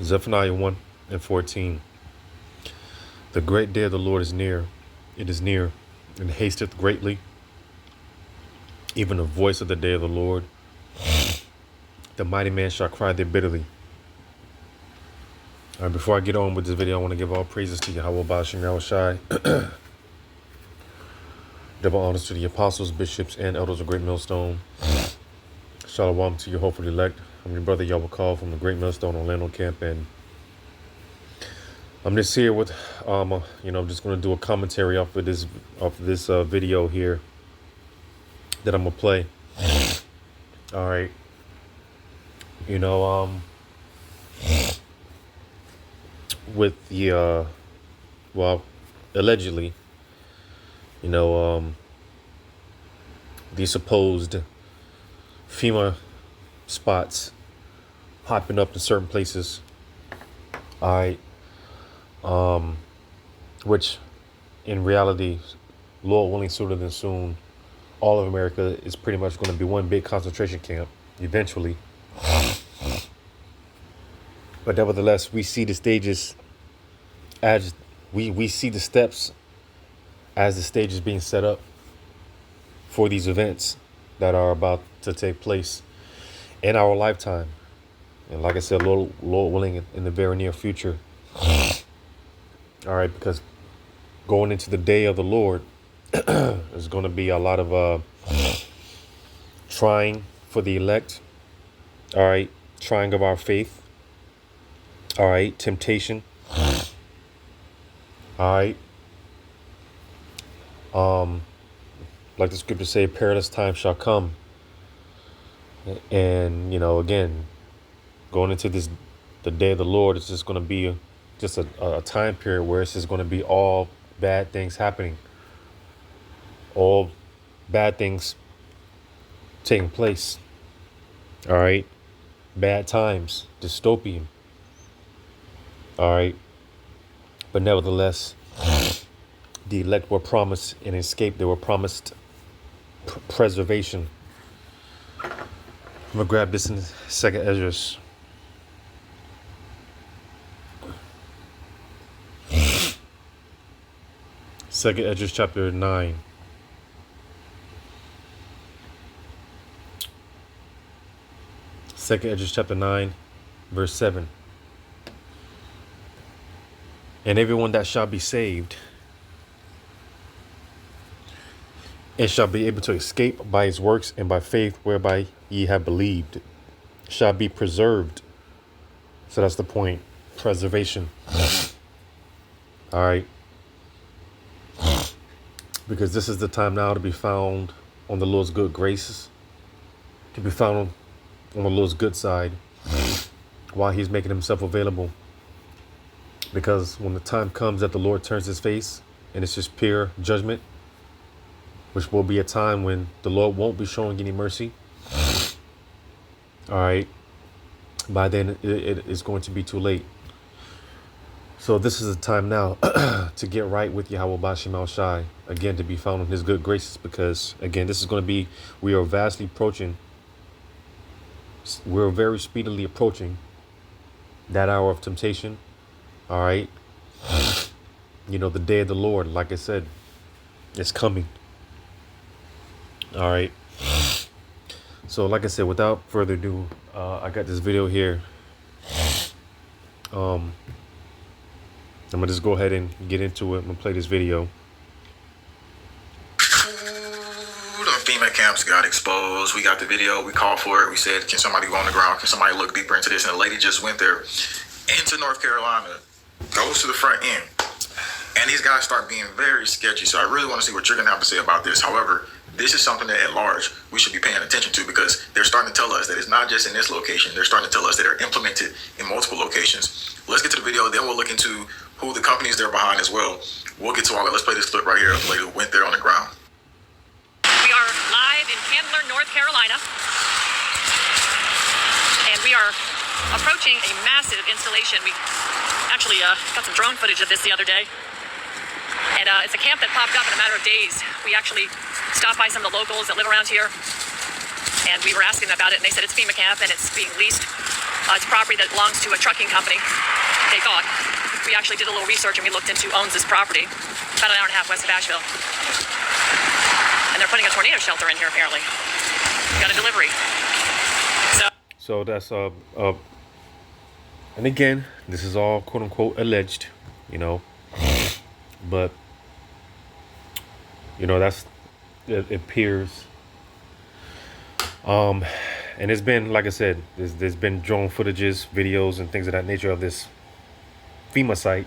Zephaniah 1 and 14. The great day of the Lord is near. It is near, and hasteth greatly. Even the voice of the day of the Lord. The mighty man shall cry there bitterly. All right, before I get on with this video, I want to give all praises to Yahweh Bashim Yahushai. Double honors to the apostles, bishops, and elders of Great Millstone. Shalom to your hopeful elect. I'm your brother Yahweh Call from the Great Millstone Orlando camp, and I'm just here with, I'm just going to do a commentary off of this video here that I'm gonna play. All right, with the allegedly, the supposed FEMA spots popping up in certain places. All right. Which in reality, Lord willing, sooner than soon, all of America is pretty much going to be one big concentration camp eventually. But nevertheless, we see the stages as we see the steps as the stage is being set up for these events that are about to take place in our lifetime. And like I said, Lord willing, in the very near future. All right, because going into the day of the Lord, there's going to be a lot of trying for the elect. All right, trying of our faith. All right, temptation. All right. Like the scriptures say, perilous time shall come. And, again, going into the day of the Lord, it's just going to be just a time period where it's just going to be all bad things happening. All bad things taking place. All right. Bad times. Dystopian. All right. But nevertheless, the elect were promised an escape. They were promised preservation. I'm going to grab this in 2nd Ezra. 2nd Ezra chapter 9. Second Ezra chapter 9, verse 7. And everyone that shall be saved and shall be able to escape by his works and by faith whereby ye have believed shall be preserved. So that's the point. Preservation. All right. Because this is the time now to be found on the Lord's good graces, to be found on the Lord's good side while he's making himself available. Because when the time comes that the Lord turns his face and it's just pure judgment, which will be a time when the Lord won't be showing any mercy. All right. By then it is going to be too late. So this is the time now to get right with Yahweh Bashim Al-Shai, again, to be found in his good graces, because again, this is going to be, we are vastly approaching, we're very speedily approaching that hour of temptation. All right. The day of the Lord, like I said, is coming. All right. So like I said, without further ado, I got this video here. I'm going to just go ahead and get into it. I'm going to play this video. The FEMA camps got exposed. We got the video. We called for it. We said, can somebody go on the ground? Can somebody look deeper into this? And the lady just went there into North Carolina, goes to the front end. And these guys start being very sketchy. So I really want to see what you're going to have to say about this. However, this is something that at large we should be paying attention to, because they're starting to tell us that it's not just in this location. They're starting to tell us that they're implemented in multiple locations. Let's get to the video. Then we'll look into who the companies they're behind as well. We'll get to all that. Let's play this clip right here of the lady who went there on the ground. We are live in Candler, North Carolina. And we are approaching a massive installation. We actually got some drone footage of this the other day. And it's a camp that popped up in a matter of days. We actually stopped by some of the locals that live around here, and we were asking them about it, and they said it's FEMA camp, and it's being leased It's property that belongs to a trucking company. They thought. We actually did a little research and we looked into who owns this property. About an hour and a half west of Asheville. And they're putting a tornado shelter in here apparently. We got a delivery. So that's and again, this is all quote unquote alleged, you know, but you know it appears. And it's been, like I said, there's been drone footages, videos, and things of that nature of this FEMA site,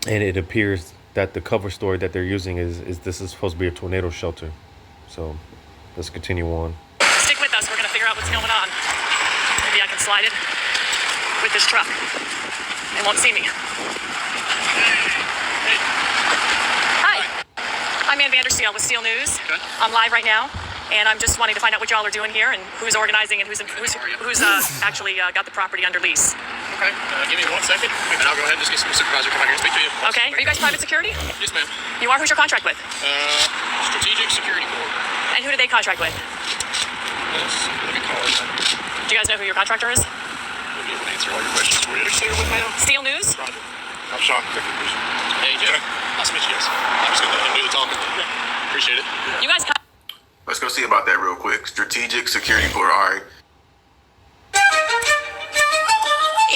and it appears that the cover story that they're using is this is supposed to be a tornado shelter. So let's continue on. Stick with us. We're going to figure out what's going on. Maybe I can slide it with this truck. They won't see me. Hi. I'm Ann Vandersteel with Steel News. Okay. I'm live right now, and I'm just wanting to find out what y'all are doing here and who's organizing and who's actually got the property under lease. Okay. Give me 1 second, and I'll go ahead and just get some supervisor to come out here and speak to you. Okay. Are you guys private security? Yes, ma'am. You are? Who's your contract with? Strategic Security Corps. And who do they contract with? Let me call it. Do you guys know who your contractor is? We'll be able to answer all your questions for you. Who's here with, ma'am? Steel News? Roger. I'm Sean, executive producer. Hey, Jeff. Nice to meet you, yes. I'm just going to let him do the talking. Appreciate it. You guys. Let's go see about that real quick. Strategic Security Corps. All right.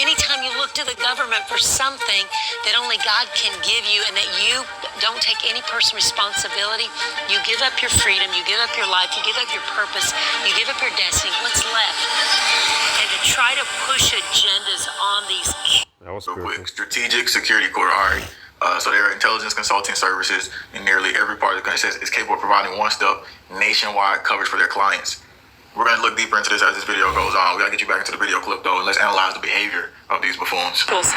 Anytime you look to the government for something that only God can give you and that you don't take any personal responsibility, you give up your freedom, you give up your life, you give up your purpose, you give up your destiny. What's left? And to try to push agendas on these That was Real quick. spiritual. Strategic Security Corps. All right. So there are intelligence consulting services in nearly every part of the country. Is capable of providing one-stop nationwide coverage for their clients. We're going to look deeper into this as this video goes on. We got to get you back into the video clip, though, and let's analyze the behavior of these buffoons. Tools.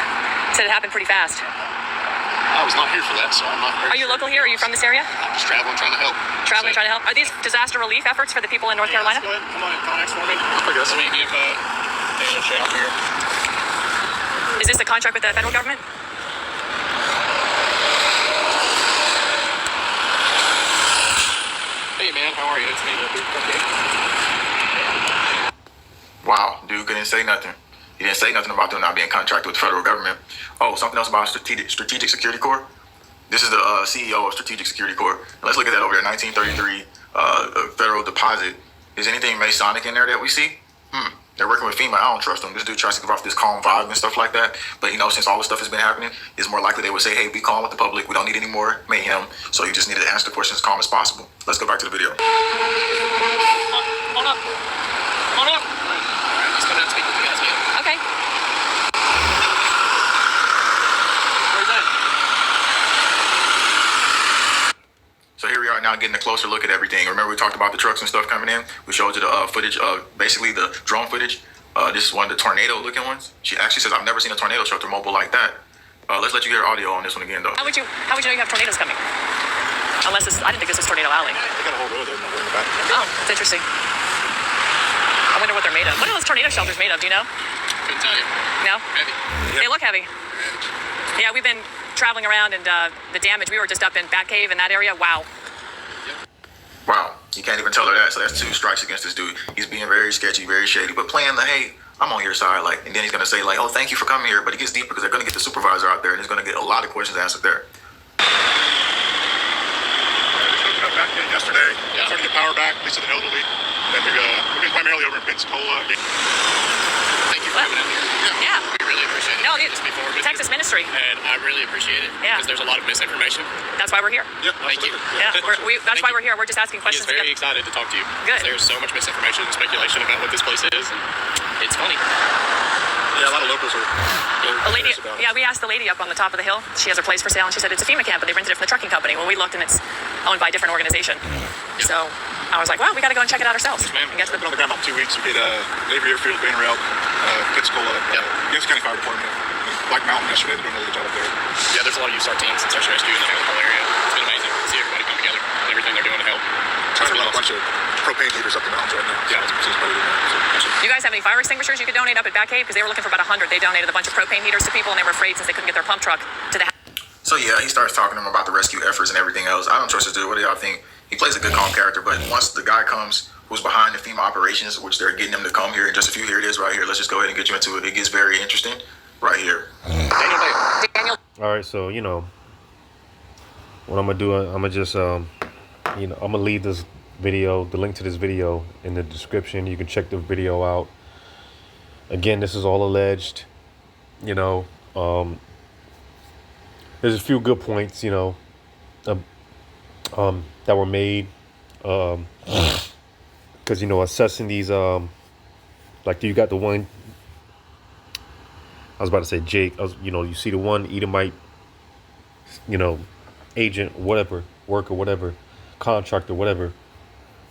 Said it happened pretty fast. I was not here for that, so I'm not very Are you local here? Are you from this area? I'm just traveling, trying to help. Traveling, trying to help. Are these disaster relief efforts for the people in North Carolina? Go ahead. Come on, contacts for me. I guess. Let me give Dan a shout here. Is this a contract with the federal government? Hey, man. How are you? It's me. Okay. Wow, dude couldn't say nothing. He didn't say nothing about them not being contracted with the federal government. Oh, something else about Strategic Security Corps. This is the CEO of Strategic Security Corps. Let's look at that over there. 1933 federal deposit. Is anything Masonic in there that we see? They're working with FEMA. I don't trust them. This dude tries to give off this calm vibe and stuff like that. But, you know, since all this stuff has been happening, it's more likely they would say, hey, be calm with the public. We don't need any more mayhem. So you just need to answer the questions as calm as possible. Let's go back to the video. Hold up. Hold up. All right. Let's come down and speak with you guys, man. Okay. Where's that? So here we are now getting a closer look at everything. Remember we talked about the trucks and stuff coming in? We showed you the footage of basically the drone footage. This is one of the tornado looking ones. She actually says, I've never seen a tornado shelter mobile like that. Let's let you hear audio on this one again though. How would you know you have tornadoes coming? Unless I didn't think this was Tornado Alley. They got a whole row there in the back. Oh, it's interesting. I wonder what they're made of. What are those tornado shelters made of? Do you know? Couldn't tell you. No? Heavy. They look heavy. Yeah, we've been traveling around and the damage. We were just up in Batcave in that area. Wow. Wow, you can't even tell her that. So that's 2 strikes against this dude. He's being very sketchy, very shady, but playing the, hey, I'm on your side. Like, and then he's going to say like, oh, thank you for coming here. But it gets deeper because they're going to get the supervisor out there and he's going to get a lot of questions answered there. Back in yesterday. Yeah. Started to get power back, at least to the elderly. Then we're going primarily over in Pensacola. Thank you for coming out here. Yeah. We really appreciate it. No, This before with Texas you. Ministry. And I really appreciate it. Yeah. Because there's a lot of misinformation. That's why we're here. Yep. Thank you. Yeah, that's why we're here. We're just asking He is questions. very excited to talk to you. Good. There's so much misinformation and speculation about what this place is, and it's funny. Yeah, a lot of locals are curious about it. Yeah, we asked the lady up on the top of the hill. She has her place for sale, and she said it's a FEMA camp, but they rented it from the trucking company. Well, we looked, and it's owned by a different organization. So I was like, well, we got to go and check it out ourselves. Yes, ma'am. And get to I've been on the ground about 2 weeks. We did Navy Airfield, Banner Out, Pensacola, Yancey County Fire Department, Black Mountain yesterday. They're doing a really good job up there. Yeah, there's a lot of USAR teams and search and rescue in the whole area. It's been amazing to see everybody come together and everything they're doing to help. Trying to run a bunch of propane heaters up the mountains right now. Yeah. Do you guys have any fire extinguishers you could donate up at Batcave? Because they were looking for about 100. They donated a bunch of propane heaters to people, and they were afraid since they couldn't get their pump truck to the. So yeah, he starts talking to him about the rescue efforts and everything else. I don't trust this dude. What do y'all think? He plays a good calm character, but once the guy comes who's behind the FEMA operations, which they're getting them to come here in just a few. Here it is right here. Let's just go ahead and get you into it. It gets very interesting right here. Daniel. All right, so what I'm gonna do, I'm gonna just I'm gonna leave this video, the link to this video, in the description. You can check the video out. Again, this is all alleged. There's a few good points, that were made, because assessing these, like you got the one, I was about to say Jake, you see the one Edomite, agent, whatever, worker, whatever, contractor, whatever,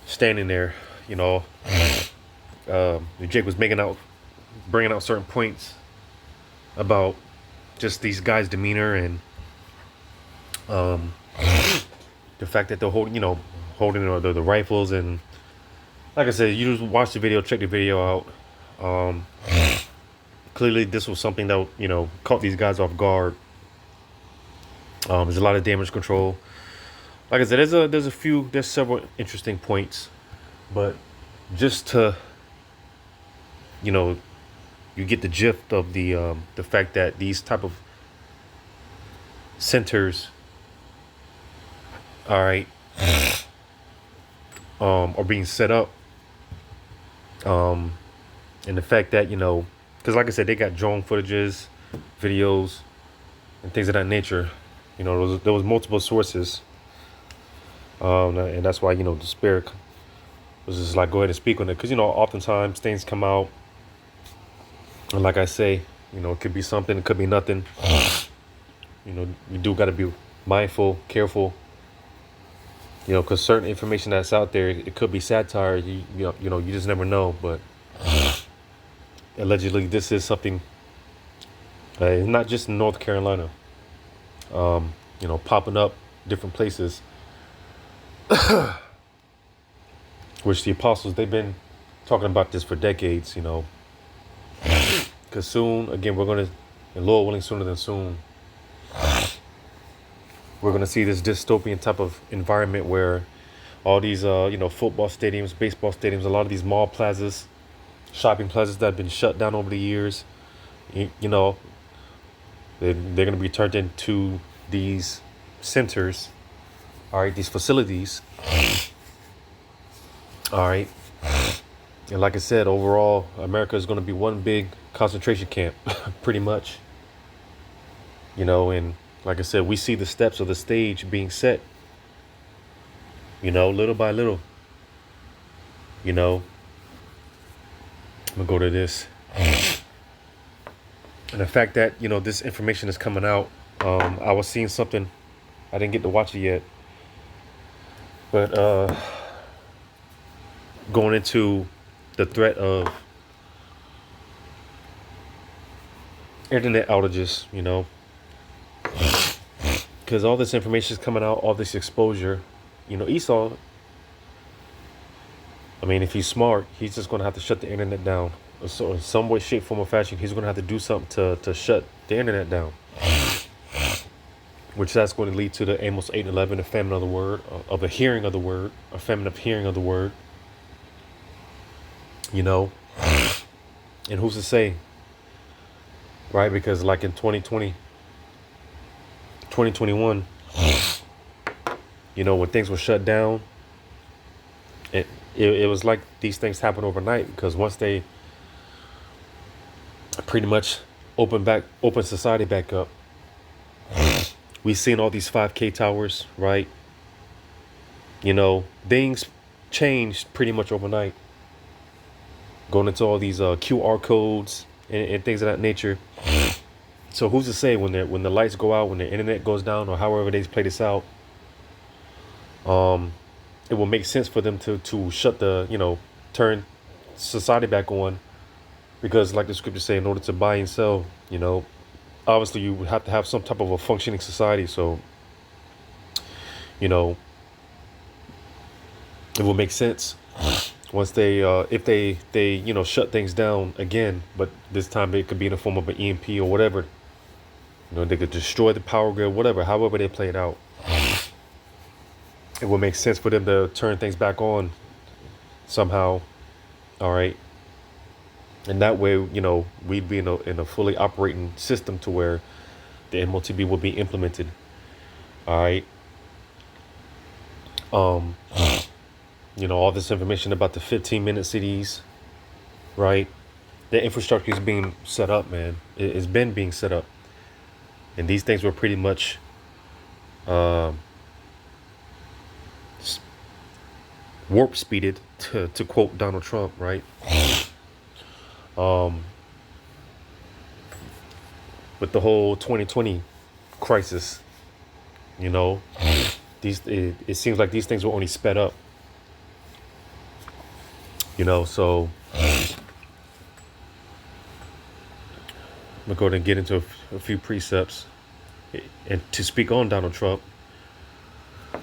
standing there, Jake was bringing out certain points about just these guys' demeanor and the fact that they're holding the rifles. And like I said, you just watch the video, check the video out. Clearly this was something that caught these guys off guard. There's a lot of damage control. Like I said, there's several interesting points, but just to you get the gist of the fact that these type of centers, all right, are being set up, and the fact that because like I said, they got drone footages, videos, and things of that nature. There was multiple sources, and that's why the Spirit was just like, go ahead and speak on it, because oftentimes things come out, and like I say, it could be something, it could be nothing. You do got to be mindful, careful, because certain information that's out there, it could be satire. You just never know. But allegedly, this is something. It's not just in North Carolina. Popping up different places, which the apostles, they've been talking about this for decades. Because soon, again, we're gonna, and Lord willing, sooner than soon, we're gonna see this dystopian type of environment where all these, football stadiums, baseball stadiums, a lot of these mall plazas, shopping plazas that have been shut down over the years, they're gonna be turned into these centers, all right, these facilities, all right. And like I said, overall, America is going to be one big concentration camp, pretty much. And like I said, we see the steps of the stage being set, little by little. I'm going to go to this. And the fact that, this information is coming out, I was seeing something, I didn't get to watch it yet, but going into the threat of internet outages, because all this information is coming out, all this exposure, Esau, if he's smart, he's just going to have to shut the internet down. So in some way, shape, form, or fashion, he's going to have to do something to shut the internet down, which that's going to lead to the Amos 8:11, a famine of the word, of the hearing of the word, a famine of hearing of the word. And who's to say, right? Because like in 2020, 2021, when things were shut down, it was like these things happen overnight, because once they pretty much open society back up, we've seen all these 5K towers, right? Things changed pretty much overnight. Going into all these QR codes and things of that nature. So who's to say when the lights go out, when the internet goes down, or however they play this out, it will make sense for them to shut turn society back on, because like the scriptures say, in order to buy and sell, obviously you would have to have some type of a functioning society. So, it will make sense once they if they shut things down again, but this time it could be in the form of an EMP or whatever. They could destroy the power grid, whatever, however they play it out. It will make sense for them to turn things back on, somehow. All right. And that way, we'd be in a fully operating system to where the MOTB will be implemented. All right. Um, all this information about the 15-minute cities, right? The infrastructure is being set up, man. It's been being set up. And these things were pretty much warp speeded, to quote Donald Trump, right? With the whole 2020 crisis, it seems like these things were only sped up. So I'm gonna go ahead and get into a few precepts and to speak on Donald Trump.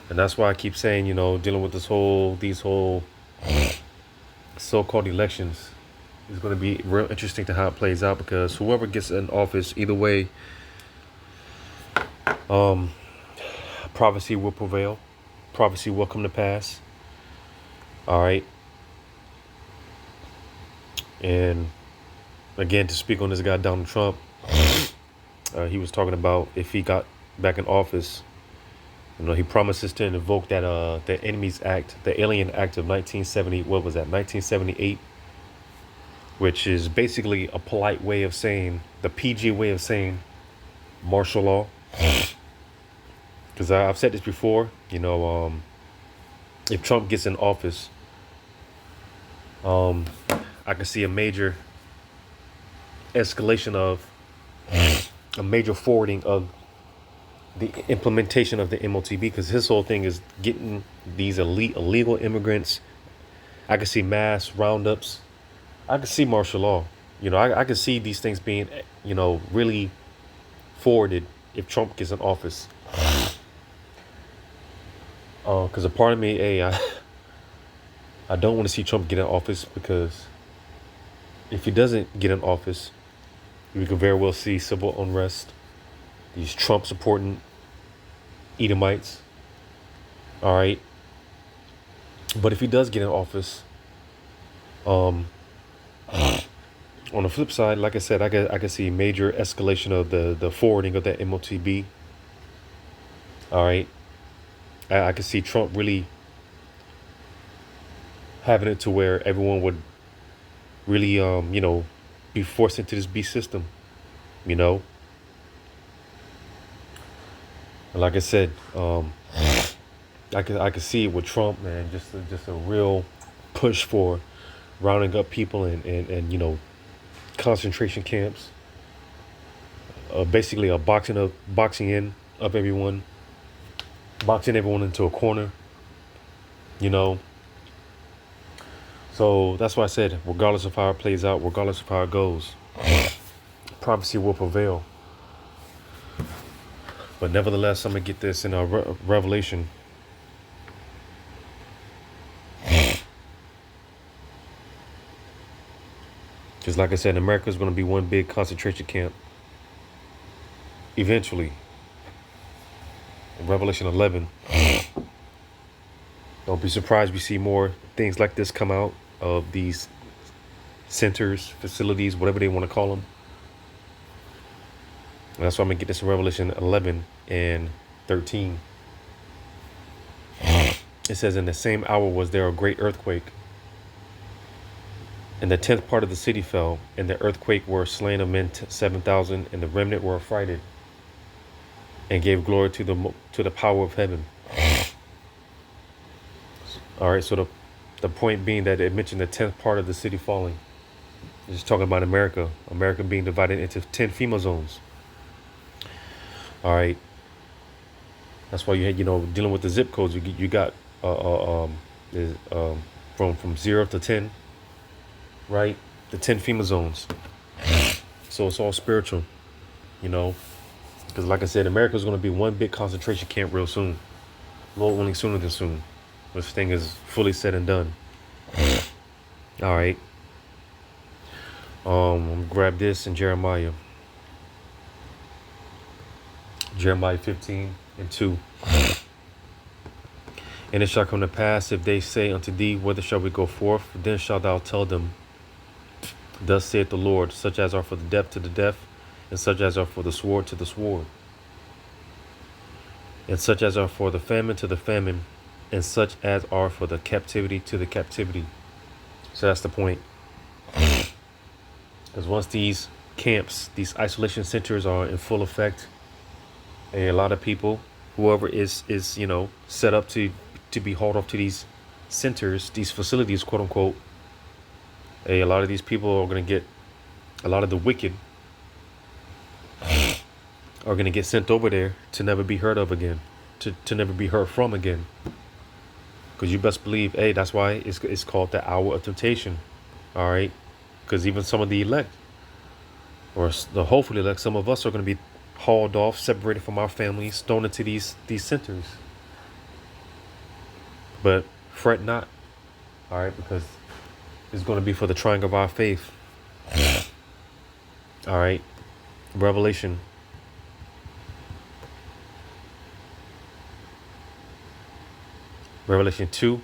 And that's why I keep saying, dealing with these whole so-called elections is going to be real interesting to how it plays out, because whoever gets in office, either way, prophecy will prevail. Prophecy will come to pass. All right. And again, to speak on this guy, Donald Trump, he was talking about if he got back in office, he promises to invoke that the Enemies Act, the Alien Act of 1970. What was that? 1978, which is basically a polite way of saying, the PG way of saying martial law. Because I've said this before, if Trump gets in office, I can see a major escalation of a major forwarding of the implementation of the MOTB, because his whole thing is getting these illegal immigrants. I can see mass roundups. I can see martial law. I can see these things being, really forwarded if Trump gets in office. Because a part of me, I don't want to see Trump get in office, because if he doesn't get in office, we could very well see civil unrest. These Trump supporting Edomites. All right. But if he does get in office, on the flip side, like I said, I could see major escalation of the forwarding of that MOTB. All right. I could see Trump really having it to where everyone would really, be forced into this beast system, Like I said, I could see it with Trump, man. Just a real push for rounding up people and concentration camps. Basically a boxing in of everyone, boxing everyone into a corner. So that's why I said, regardless of how it plays out, regardless of how it goes, prophecy will prevail. But nevertheless, I'm going to get this in Revelation. Because like I said, America is going to be one big concentration camp. Eventually. In Revelation 11. Don't be surprised we see more things like this come out of these centers, facilities, whatever they want to call them. And that's why I'm going to get this in Revelation 11 and 13. It says, in the same hour was there a great earthquake, and the 10th part of the city fell, and the earthquake were slain of men 7,000, and the remnant were affrighted, and gave glory to the power of heaven. All right, so the point being that it mentioned the 10th part of the city falling. It's just talking about America being divided into 10 FEMA zones. All right. That's why you had, dealing with the zip codes, you got from 0 to 10, right? The 10 FEMA zones. So it's all spiritual, because like I said, America is going to be one big concentration camp real soon. Lord willing, sooner than soon. This thing is fully said and done. All right. I'm gonna grab this in Jeremiah 15 and 2. And it shall come to pass, if they say unto thee, whither shall we go forth? Then shalt thou tell them, thus saith the Lord, such as are for the deaf to the deaf, and such as are for the sword to the sword, and such as are for the famine to the famine, and such as are for the captivity to the captivity. So that's the point. Because once these camps, these isolation centers are in full effect, and a lot of people, whoever is set up to be hauled off to these centers, these facilities, quote unquote, a lot of these people are going to get, a lot of the wicked are going to get sent over there to never be heard of again, to never be heard from again. Because you best believe, hey, that's why it's called the hour of temptation. All right. Because even some of the elect, or the hopefully elect, some of us are going to be hauled off, separated from our families, thrown into these centers. But fret not, all right, because it's going to be for the trying of our faith. All right, Revelation 2.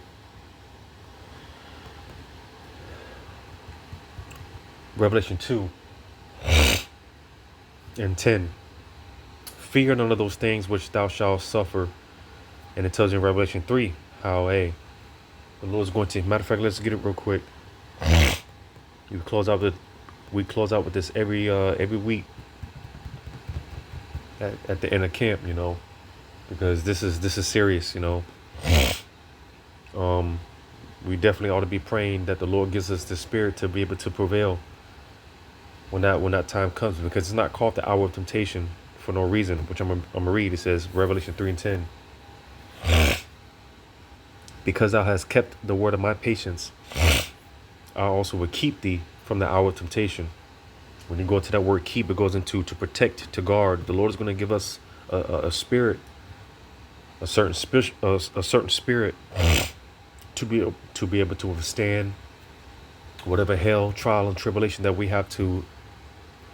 Revelation 2 and 10. Fear none of those things which thou shalt suffer. And it tells you in Revelation 3 how, hey, the Lord's going to, matter of fact, let's get it real quick. We close out with this every week at the end of camp, because this is serious, we definitely ought to be praying that the Lord gives us the spirit to be able to prevail when that time comes, because it's not called the hour of temptation for no reason, which I'm gonna read. It says, Revelation 3 and 10. Because thou hast kept the word of my patience, I also will keep thee from the hour of temptation. When you go to that word keep, it goes into to protect, to guard. The Lord is going to give us a spirit, a certain spirit to be able to withstand whatever hell, trial, and tribulation that we have to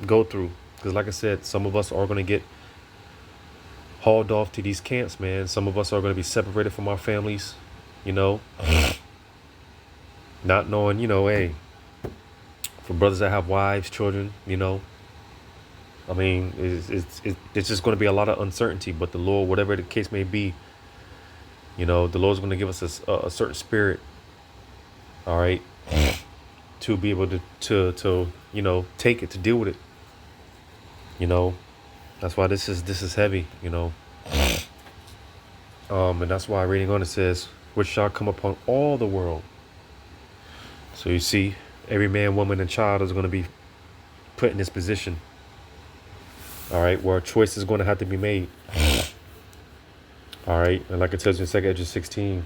go through. Because like I said, some of us are going to get hauled off to these camps, man. Some of us are going to be separated from our families, not knowing, hey, for brothers that have wives, children, I mean, it's just going to be a lot of uncertainty. But the Lord, whatever the case may be, the Lord's going to give us a certain spirit, all right, to be able to take it, to deal with it. That's why this is heavy, and that's why reading on it says, which shall come upon all the world. So you see, every man, woman, and child is going to be put in this position, all right, where a choice is going to have to be made. All right, and like it tells you in 2 Edges 16,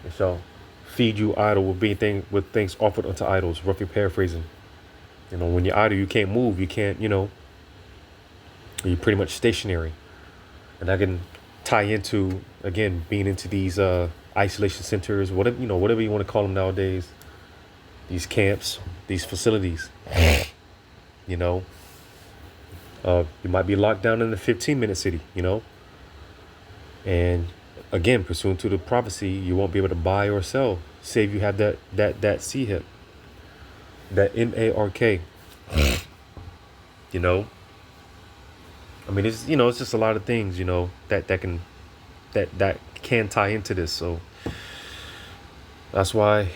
it shall feed you idle with things offered unto idols, roughly paraphrasing. When you're idle, you can't move, you can't, you're pretty much stationary. And I can tie into, again, being into these isolation centers, whatever you want to call them nowadays, these camps, these facilities. You might be locked down in a 15-minute city, and again, pursuant to the prophecy, you won't be able to buy or sell, save you have that C-hip, that MARK. I mean, it's it's just a lot of things, that can tie into this. So that's why,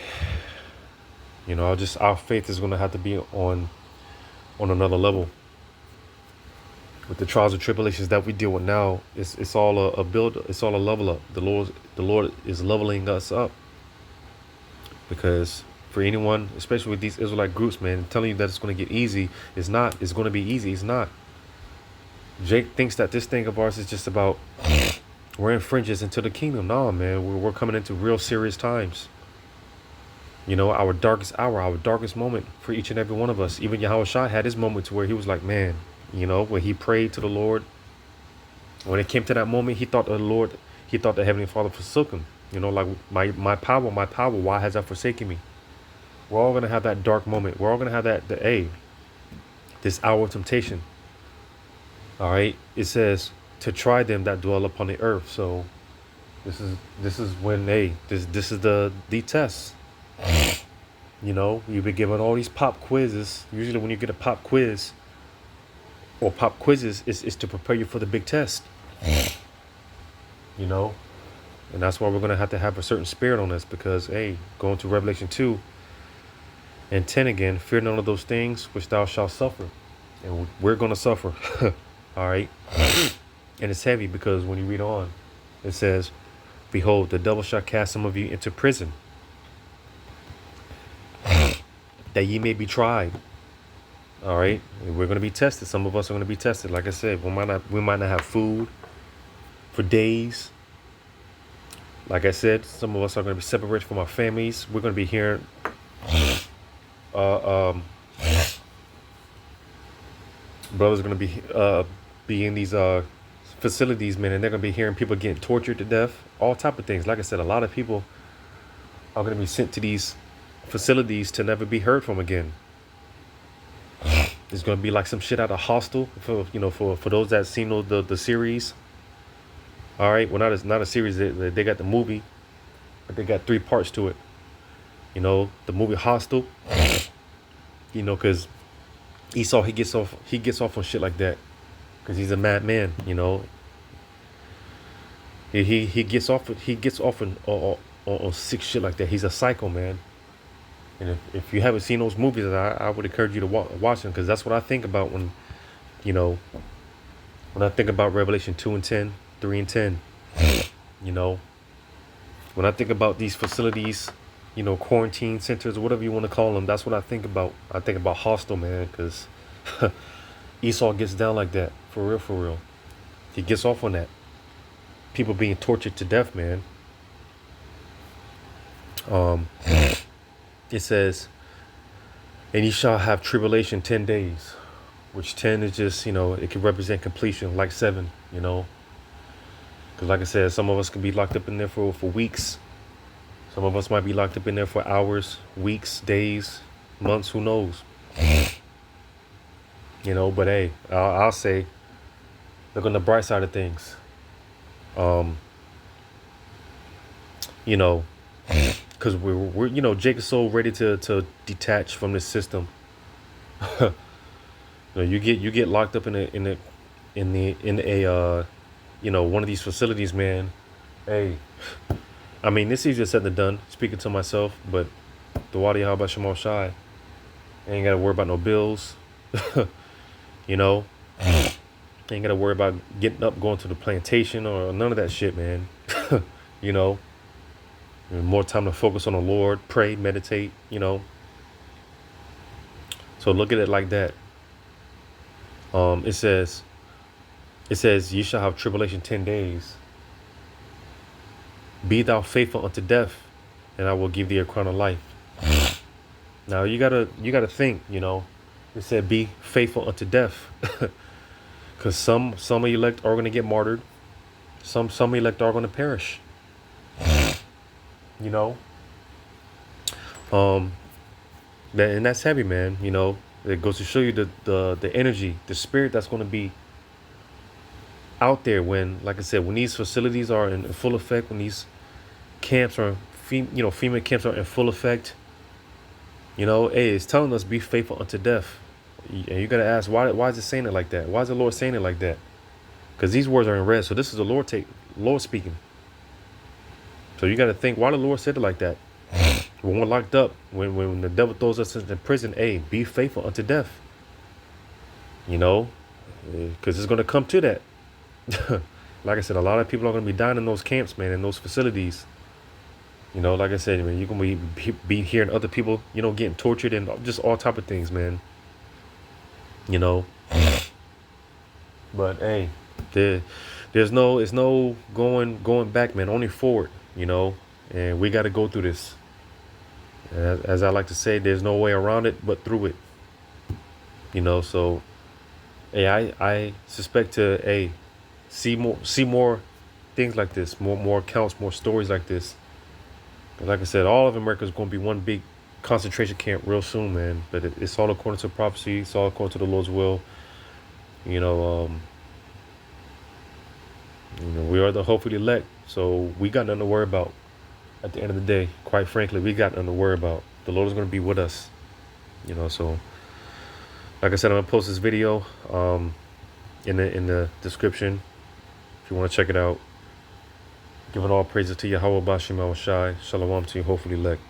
our faith is going to have to be on another level. With the trials and tribulations that we deal with now, it's all a build. It's all a level up. The Lord is leveling us up, because for anyone, especially with these Israelite groups, man, telling you that it's going to get easy, it's not. It's going to be easy. It's not. Jake thinks that this thing of ours is just about we're in fringes into the kingdom. No, man, we're coming into real serious times. Our darkest hour, our darkest moment for each and every one of us. Even Yahushua had his moment to where he was like, man, when he prayed to the Lord, when it came to that moment, he thought the Heavenly Father forsook him. Like my power, why has that forsaken me? We're all going to have that dark moment. We're all going to have this hour of temptation. All right. It says to try them that dwell upon the earth. So This is when this is the test. You know, you've been given all these pop quizzes. Usually when you get a pop quiz or pop quizzes, it's to prepare you for the big test. You know? And that's why we're gonna have to have a certain spirit on this, because hey, going to Revelation 2 and 10 again, fear none of those things which thou shalt suffer. And we're gonna suffer. All right. And it's heavy because when you read on, it says, behold, the devil shall cast some of you into prison, that ye may be tried. All right. And we're going to be tested. Some of us are going to be tested. Like I said, we might not have food for days. Like I said, some of us are going to be separated from our families. We're going to be hearing brothers are going to be in these facilities, man, and they're going to be hearing people getting tortured to death, all type of things. Like I said, a lot of people are going to be sent to these facilities to never be heard from again. It's going to be like some shit out of Hostel for those that seen the series. All right, well, not a series. They got the movie, but they got 3 parts to it. You know, the movie Hostel. You know, because Esau, he gets off on shit like that because he's a madman. You know, he gets off on sick shit like that. He's a psycho, man. And if you haven't seen those movies, I would encourage you to watch them, because that's what I think about when I think about Revelation 2 and 10, 3 and 10. You know, when I think about these facilities, quarantine centers or whatever you want to call them, that's what I think about. I think about Hostel, man, because Esau gets down like that, for real, for real. He gets off on that. People being tortured to death, man. It says, and ye shall have tribulation 10 days, which 10 is just, it can represent completion, like 7, because like I said, some of us can be locked up in there for weeks. Some of us might be locked up in there for hours, weeks, days, months, who knows? But hey, I'll say, look on the bright side of things. Because we're Jake is so ready to detach from this system. You get locked up in a one of these facilities, man. Hey, I mean, this is easier said than done, speaking to myself, but the Wadi Haba Shemal Shai, ain't gotta worry about no bills. Ain't gotta worry about getting up, going to the plantation or none of that shit, man. More time to focus on the Lord, pray, meditate, So look at it like that. It says, ye shall have tribulation 10 days. Be thou faithful unto death, and I will give thee a crown of life. Now you gotta think, it said be faithful unto death. Because some elect are gonna get martyred. Some elect are gonna perish. And that's heavy, man. It goes to show you the energy, the spirit that's going to be out there when, like I said, when these facilities are in full effect, when these camps are, FEMA camps are in full effect. Hey, it's telling us be faithful unto death. And you got to ask, why is it saying it like that? Why is the Lord saying it like that? Because these words are in red. So this is the Lord speaking. So you got to think, why the Lord said it like that? When we're locked up, when the devil throws us into prison, hey, be faithful unto death. Because it's going to come to that. Like I said, a lot of people are going to be dying in those camps, man, in those facilities. Like I said, man, you're going to be hearing other people, getting tortured and just all type of things, man. But hey, it's no going back, man. Only forward, and we got to go through this. As I like to say, there's no way around it but through it. So hey, I suspect to see more things like this, more accounts, more stories like this. But like I said, all of America is going to be one big concentration camp real soon, man. But it's all according to prophecy. It's all according to the Lord's will. You know, we are the hopefully elect, so we got nothing to worry about. At the end of the day, quite frankly, we got nothing to worry about. The Lord is going to be with us. You know, so like I said, I'm gonna post this video in the description if you want to check it out. Giving all praises to Yahweh Bashim Shai. Shalom to you, hopefully elect.